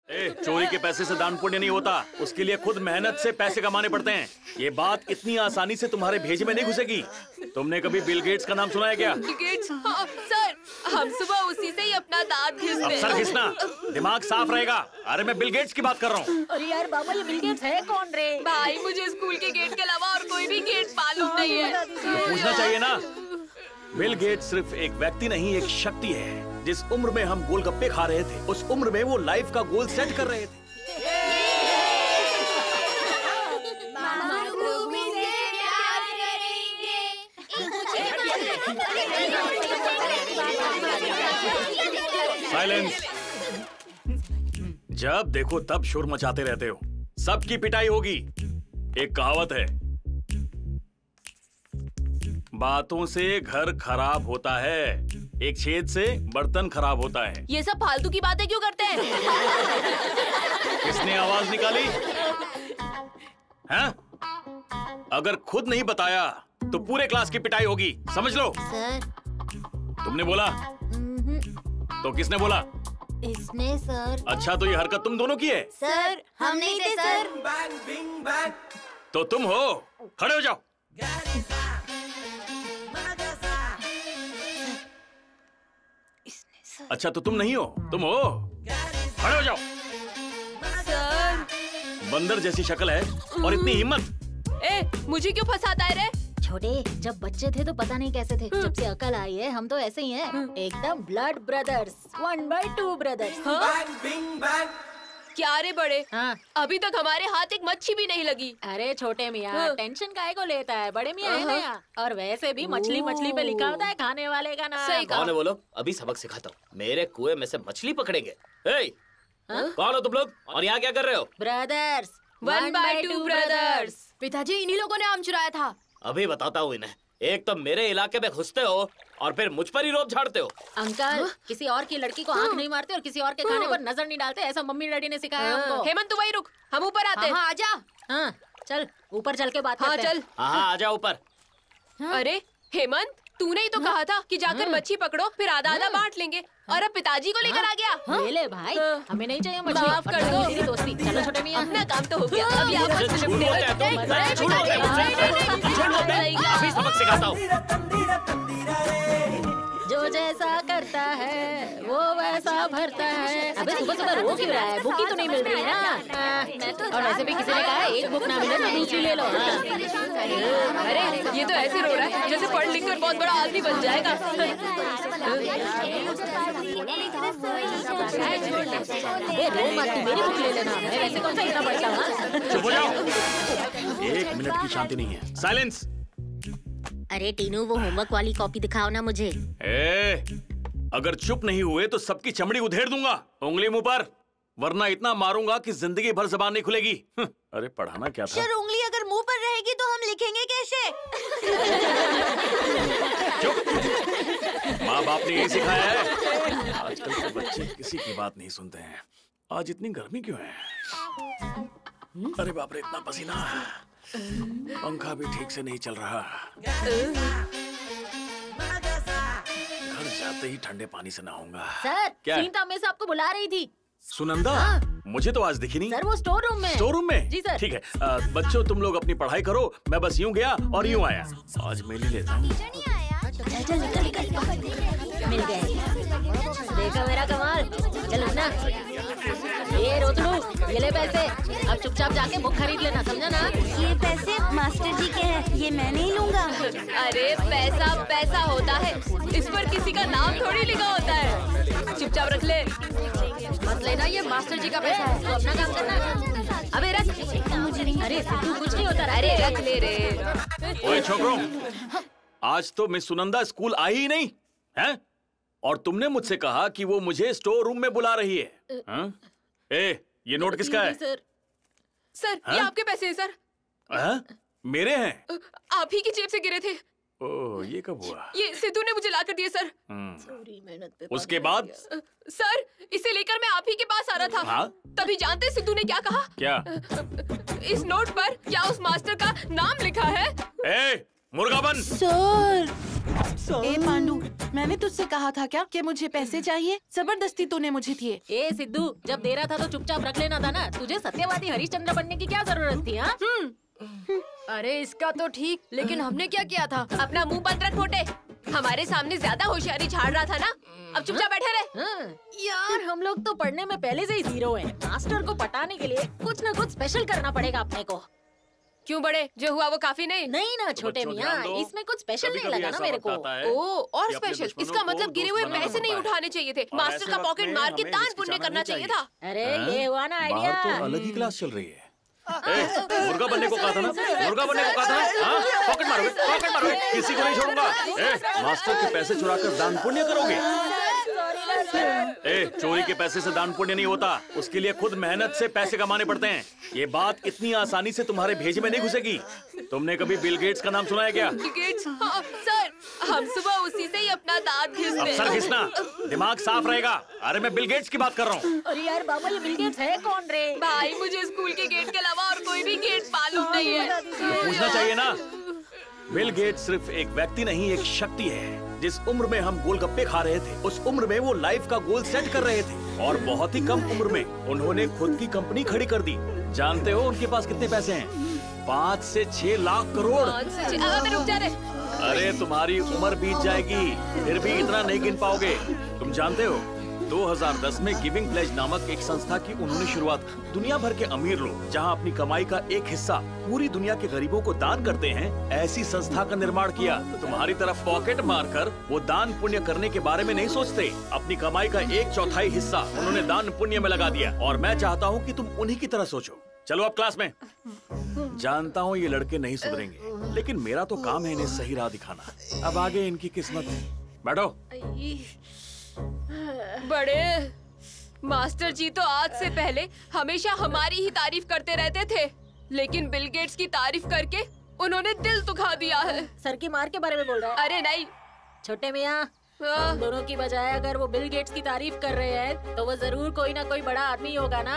चोरी के पैसे से दान पुण्य नहीं होता, उसके लिए खुद मेहनत से पैसे कमाने पड़ते हैं। ये बात इतनी आसानी से तुम्हारे भेजे में नहीं घुसेगी। तुमने कभी बिल गेट्स का नाम सुना है क्या? Bill Gates? हाँ, सर, हम सुबह उसी से ही अपना दांत घिसते हैं। सर घिसना, दिमाग साफ रहेगा। अरे मैं बिल गेट्स की बात कर रहा हूँ। अरे यार बाबा, ये बिल गेट्स है कौन रे? भाई मुझे स्कूल के गेट के अलावा और कोई भी गेट मालूम नहीं है। पूछना चाहिए ना। बिल गेट्स सिर्फ एक व्यक्ति नहीं, एक शक्ति है। जिस उम्र में हम गोलगप्पे खा रहे थे, उस उम्र में वो लाइफ का गोल सेट कर रहे थे। साइलेंस। जब देखो तब शोर मचाते रहते हो, सबकी पिटाई होगी। एक कहावत है, बातों से घर खराब होता है, एक छेद से बर्तन खराब होता है। ये सब फालतू की बातें क्यों करते हैं? किसने आवाज निकाली? हैं? अगर खुद नहीं बताया तो पूरे क्लास की पिटाई होगी, समझ लो। सर। तुमने बोला? तो किसने बोला? इसने सर। अच्छा, तो ये हरकत तुम दोनों की है? सर, हम नहीं थे सर। तो तुम हो, खड़े हो जाओ। अच्छा, तो तुम नहीं हो, तुम हो, खड़े हो जाओ। सर। बंदर जैसी शक्ल है और इतनी हिम्मत। मुझे क्यों फंसाता है रे? छोटे, जब बच्चे थे तो पता नहीं कैसे थे, जब से अकल आई है हम तो ऐसे ही हैं, एकदम ब्लड ब्रदर्स, 1/2 ब्रदर्स। क्या रे बड़े? हाँ। अभी तक हमारे हाथ एक मच्छी भी नहीं लगी। अरे छोटे मियाँ, टेंशन काहे को लेता है, बड़े मियाँ है ना यहाँ। और वैसे भी मछली मछली पे लिखा होता है खाने वाले का नाम। सही कहा। कौन है वो लोग? अभी सबक सिखाता हूँ। मेरे कुएं में से मछली पकड़ेंगे। कौन हो तुम लोग और यहाँ क्या कर रहे हो? Brothers, 1/2 brothers. पिताजी, इन्हीं लोगों ने आम चुराया था। अभी बताता हूँ इन्हें। एक तो मेरे इलाके में घुसते हो और फिर मुझ पर ही रोब झाड़ते हो। अंकल, किसी और की लड़की को आंख नहीं मारते और किसी और के खाने पर नजर नहीं डालते, ऐसा मम्मी डैडी ने सिखाया हमको। हेमंत, तू वहीं रुक, हम ऊपर आते हैं। हाँ, आजा। हाँ, चल ऊपर चल के बात करते हैं। चल। हाँ, आजा ऊपर। अरे हेमंत, तूने ही तो कहा था कि जाकर मच्छी पकड़ो, फिर आधा आधा बांट लेंगे, और अब पिताजी को लेकर आ गया। ले ले भाई, हमें नहीं चाहिए मछली। माफ कर दो। मेरी दोस्ती। चलो छोटे मियाँ, अपना काम तो हो गया, अब यहाँ पर अभी सबक सिखाता हूँ। जो जैसा करता है वो वैसा भरता है। अबे सुबह सुबह रो क्यों रहा है? बुक ही तो नहीं मिल रही ना। और वैसे भी किसी ने कहा है एक बुक ना मिले तो दूसरी ले लो। अरे ये तो ऐसे रो रहा है जैसे पढ़ लिख कर बहुत बड़ा आदमी बन जाएगा। रो मत, तू मेरी बुक ले लेना, मैं वैसे कौन सा इतना पढ़ता हूँ। चुप हो जाओ, 1 मिनट की शांति नहीं है। साइलेंस। अरे टीनू, वो होमवर्क वाली कॉपी दिखाओ ना मुझे। अगर चुप नहीं हुए तो सबकी चमड़ी उधेड़ दूंगा। उंगली मुंह पर, वरना इतना मारूंगा कि जिंदगी भर जबान नहीं खुलेगी। अरे पढ़ाना क्या था? सर, उंगली अगर मुंह पर रहेगी तो हम लिखेंगे कैसे? चुप। माँ बाप ने यही सिखाया है। आजकल के बच्चे किसी की बात नहीं सुनते हैं। आज इतनी गर्मी क्यों है? अरे बाप रे, इतना पसीना, पंखा भी ठीक से नहीं चल रहा। घर जाते ही ठंडे पानी से नहाऊंगा। सर, क्या? सीता मिस आपको बुला रही थी। सुनंदा? मुझे तो आज दिखी नहीं। सर, वो स्टोर रूम में। स्टोर रूम में? जी सर। ठीक है, बच्चों तुम लोग अपनी पढ़ाई करो, मैं बस यूं गया और यूं आया। आज मेली लेता हूँ। चल निकल। मिल गए। देखा मेरा कमाल। चलो ना। ये रोतलू, ये ले पैसे। अब चुपचाप जाके बुक खरीद लेना, समझा ना? ये पैसे मास्टर जी के हैं, ये मैं नहीं लूंगा। अरे पैसा पैसा होता है, इस पर किसी का नाम थोड़ी लिखा होता है। चुपचाप रख ले। मत लेना, ये मास्टर जी का पैसा है, तो अपना काम करना। अबे रख। अरे सिद्धू, कुछ नहीं होता। अरे रख ले रे। ओए छोकरों, आज तो मिस सुनंदा स्कूल आई ही नहीं है, और तुमने मुझसे कहा कि वो मुझे स्टोर रूम में बुला रही है। ये नोट किसका है? सर, ये आपके पैसे हैं सर। मेरे हैं? आप ही की जेब से गिरे थे। ओह, ये कब हुआ? ये सिद्धू ने मुझे लाकर दिए सर। उसके बाद? सर, इसे लेकर मैं आप ही के पास आ रहा था। हाँ? तभी जानते सिद्धू ने क्या कहा? क्या? इस नोट पर क्या उस मास्टर का नाम लिखा है? मुर्गा बन। सर, ए पांडु, मैंने तुझसे कहा था क्या कि मुझे पैसे चाहिए? जबरदस्ती तूने मुझे दिए। ए सिद्धू, जब दे रहा था तो चुपचाप रख लेना था ना। तुझे सत्यवादी हरिश्चंद्र बनने की क्या जरूरत थी? हाँ? अरे इसका तो ठीक, लेकिन हमने क्या किया था? अपना मुंह बंद रख मोटे। हमारे सामने ज्यादा होशियारी झाड़ रहा था ना, अब चुपचाप बैठे रहे। यार हम लोग तो पढ़ने में पहले से ही जीरो हैं। मास्टर को पटाने के लिए कुछ न कुछ स्पेशल करना पड़ेगा अपने को। क्यों बड़े, जो हुआ वो काफी नहीं? नहीं ना छोटे मियाँ, इसमें कुछ स्पेशल नहीं लगा ना मेरे को। ओ और स्पेशल, इसका मतलब गिरे हुए पैसे नहीं उठाने चाहिए थे, मास्टर का पॉकेट मार के दान पुण्य करना चाहिए था। अरे ये हुआ ना आइडिया। बाहर तो अलग ही क्लास चल रही है। मुर्गा बनने को कहा था ना, मुर्गा बनने को कहा था। पॉकेट मारोगे, किसी को नहीं छोड़ूंगा। मास्टर के पैसे चुराकर दान पुण्य करोगे? चोरी के पैसे से दान पुण्य नहीं होता, उसके लिए खुद मेहनत से पैसे कमाने पड़ते हैं। ये बात इतनी आसानी से तुम्हारे भेजे में नहीं घुसेगी। तुमने कभी बिल गेट्स का नाम सुना है क्या? Bill Gates? हाँ, सर, हम सुबह उसी से ही अपना दांत घिसते हैं। अब सर घिसना, दिमाग साफ रहेगा। अरे मैं बिल गेट्स की बात कर रहा हूँ। अरे यार बाबा, ये बिल गेट्स है कौन रे? भाई मुझे स्कूल के गेट के अलावा और कोई भी गेट मालूम नहीं है। पूछना चाहिए ना। बिल गेट्स सिर्फ एक व्यक्ति नहीं, एक शक्ति है। जिस उम्र में हम गोलगप्पे खा रहे थे, उस उम्र में वो लाइफ का गोल सेट कर रहे थे और बहुत ही कम उम्र में उन्होंने खुद की कंपनी खड़ी कर दी। जानते हो उनके पास कितने पैसे हैं? 5 से 6 लाख करोड़। रुक जा रे। अरे तुम्हारी उम्र बीत जाएगी, फिर भी इतना नहीं गिन पाओगे। तुम जानते हो 2010 में गिविंग प्लेज नामक एक संस्था की उन्होंने शुरुआत की। दुनिया भर के अमीर लोग जहां अपनी कमाई का एक हिस्सा पूरी दुनिया के गरीबों को दान करते हैं, ऐसी संस्था का निर्माण किया। तुम्हारी तरफ पॉकेट मारकर वो दान पुण्य करने के बारे में नहीं सोचते। अपनी कमाई का 1/4 हिस्सा उन्होंने दान पुण्य में लगा दिया। और मैं चाहता हूँ कि तुम उन्हीं की तरह सोचो। चलो अब क्लास में। जानता हूँ ये लड़के नहीं सुधरेंगे, लेकिन मेरा तो काम है इन्हें सही राह दिखाना। अब आगे इनकी किस्मत। बैठो। बड़े मास्टर जी तो आज से पहले हमेशा हमारी ही तारीफ करते रहते थे, लेकिन बिल गेट्स की तारीफ करके उन्होंने दिल दुखा दिया है। सर की मार के बारे में बोल रहा है? अरे नहीं छोटे मियाँ, हम दोनों की बजाय अगर वो बिल गेट्स की तारीफ कर रहे हैं तो वो जरूर कोई ना कोई बड़ा आदमी होगा ना।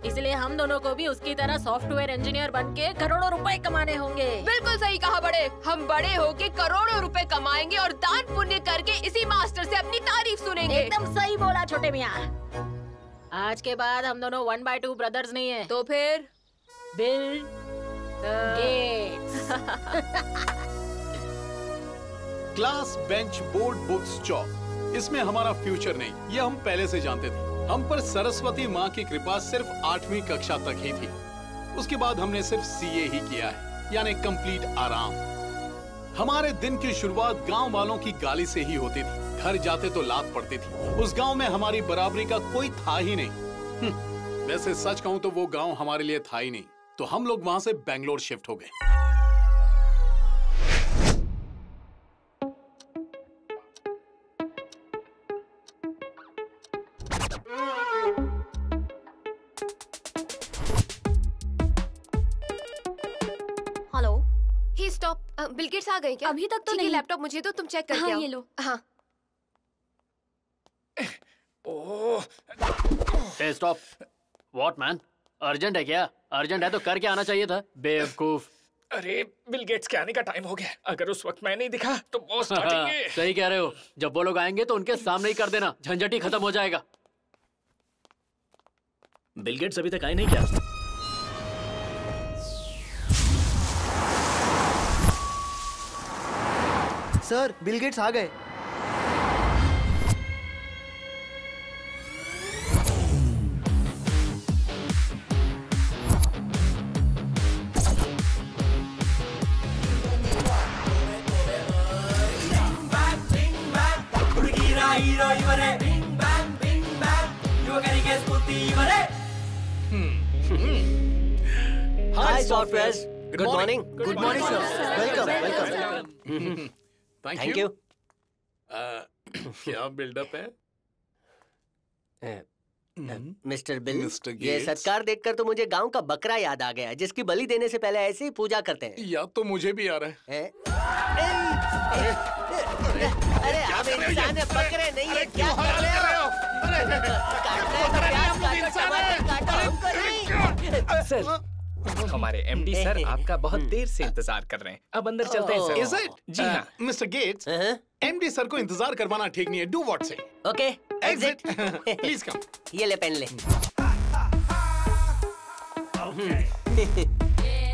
इसलिए हम दोनों को भी उसकी तरह सॉफ्टवेयर इंजीनियर बनके करोड़ों रुपए कमाने होंगे। बिल्कुल सही कहा बड़े, हम बड़े होके करोड़ों रुपए कमाएंगे और दान पुण्य करके इसी मास्टर से अपनी तारीफ सुनेंगे। एकदम सही बोला छोटे मियाँ। आज के बाद हम दोनों 1/2 ब्रदर्स नहीं है। तो फिर Bill Gates. Class bench board books chalk, इसमें हमारा फ्यूचर नहीं, ये हम पहले से जानते थे। हम पर सरस्वती माँ की कृपा सिर्फ 8वीं कक्षा तक ही थी। उसके बाद हमने सिर्फ सीए ही किया है, यानी कंप्लीट आराम। हमारे दिन की शुरुआत गांव वालों की गाली से ही होती थी। घर जाते तो लात पड़ती थी। उस गांव में हमारी बराबरी का कोई था ही नहीं। वैसे सच कहूँ तो वो गांव हमारे लिए था ही नहीं, तो हम लोग वहां से बेंगलोर शिफ्ट हो गए। बिल गेट्स आ गए क्या? अभी तक तो नहीं। लैपटॉप मुझे तो तुम चेक करके हाँ, आओ। ये लो। हाँ। Hey, stop. What man? Urgent है क्या? अर्जेंट है तो करके आना चाहिए था, बेवकूफ। अरे बिल गेट्स के आने का टाइम हो गया। अगर उस वक्त मैं नहीं दिखा तो बॉस डांटेंगे। सही कह रहे हो। जब वो लोग आएंगे तो उनके सामने ही कर देना, झंझट ही खत्म हो जाएगा। बिल गेट्स अभी तक आए नहीं क्या? सर, बिल गेट्स आ गए। Hi software. Good morning. Good morning sir. Welcome welcome. Thank you. क्या बिल्डअप है? मिस्टर बिल, मिस्टर ये गेट्स। सत्कार देखकर तो मुझे गांव का बकरा याद आ गया, जिसकी बलि देने से पहले ऐसे ही पूजा करते हैं। याद तो मुझे भी आ रहा है। अरे आप इंसान है, बकरे नहीं है। क्या कर रहे हो? काटना है तो प्याज काटो, टमाटर काटो, हमको नहीं। सर हमारे एमडी सर आपका बहुत देर से इंतजार कर रहे हैं। अब अंदर चलते हैं Is सर। it? जी हाँ। मिस्टर गेट्स, एमडी सर को इंतजार करवाना ठीक नहीं है। डू व्हाट से। Okay exit. Please come. ये ले पेन ले।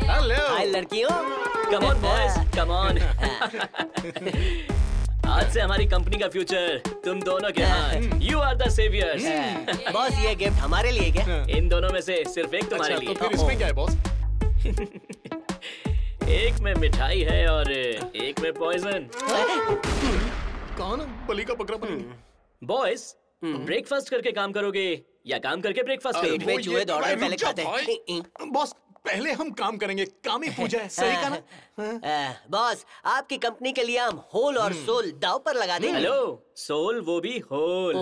हेलो। हाय लड़कियों। Come on boys, come on. आज से हमारी कंपनी का फ्यूचर तुम दोनों के हाथ। You are the saviours. Boss ये गिफ्ट हमारे लिए क्या? इन दोनों में से सिर्फ एक तुम्हारे अच्छा, लिए। तो फिर इसमें क्या है बॉस? एक में मिठाई है और एक में पॉइजन। कौन बलि का बकरा बन? बॉयज, ब्रेकफास्ट करके काम करोगे या काम करके ब्रेकफास्ट पेट करोगे? में चूहे दौड़ रहे पहले खाते हैं। बॉस पहले हम काम करेंगे, काम ही पूजा है। सही कहा ना? बॉस आपकी कंपनी के लिए हम होल और सोल दाव पर लगा देंगे। हेलो, सोल वो भी होल।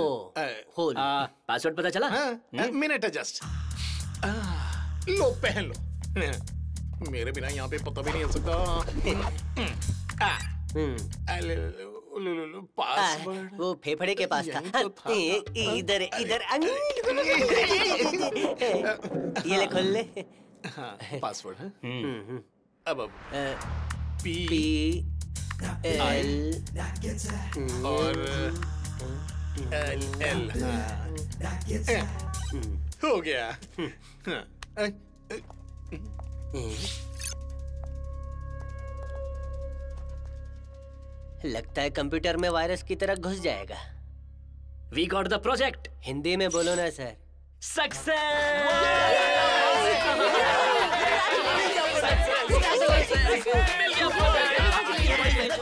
होल। पासवर्ड पता चला? Minute just. लो पहन लो। मेरे बिना यहाँ पे पता भी नहीं चल सकता। पासवर्ड वो फेफड़े के पास था। इधर इधर ये ले खोल ले। पासवर्ड है। अब पी एल और एल हो गया। लगता है कंप्यूटर में वायरस की तरह घुस जाएगा। We got the project. Hindi में बोलो ना सर।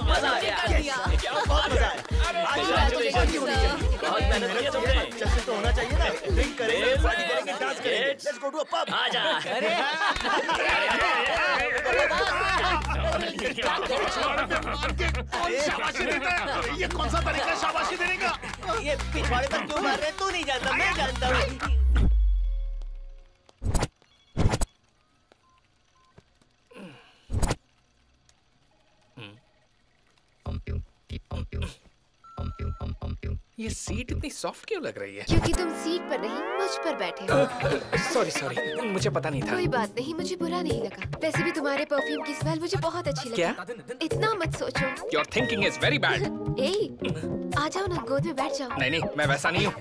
मजा आ गया। बहुत मेहनत की तुमने। तो होना चाहिए ना। ड्रिंक करेंगे, पार्टी करेंगे, डांस करेंगे। Let's go to a pub. आजा। शाबाशी देता है। ये कौन सा तरीका है शाबाशी देने का? ये पिछवाड़े पर क्यों मार रहे हैं? तू नहीं जानता, मैं जानता हूँ। ये सीट इतनी सॉफ्ट क्यों लग रही है? क्योंकि तुम सीट पर नहीं, मुझ पर बैठे हो। सॉरी, मुझे पता नहीं था। कोई बात नहीं, मुझे बुरा नहीं लगा। वैसे भी तुम्हारे परफ्यूम की स्मेल मुझे बहुत अच्छी लगी। क्या? इतना मत सोचो। Your thinking is very bad। ए, आ जाओ ना, गोद में बैठ जाओ। नहीं, मैं वैसा नहीं हूँ।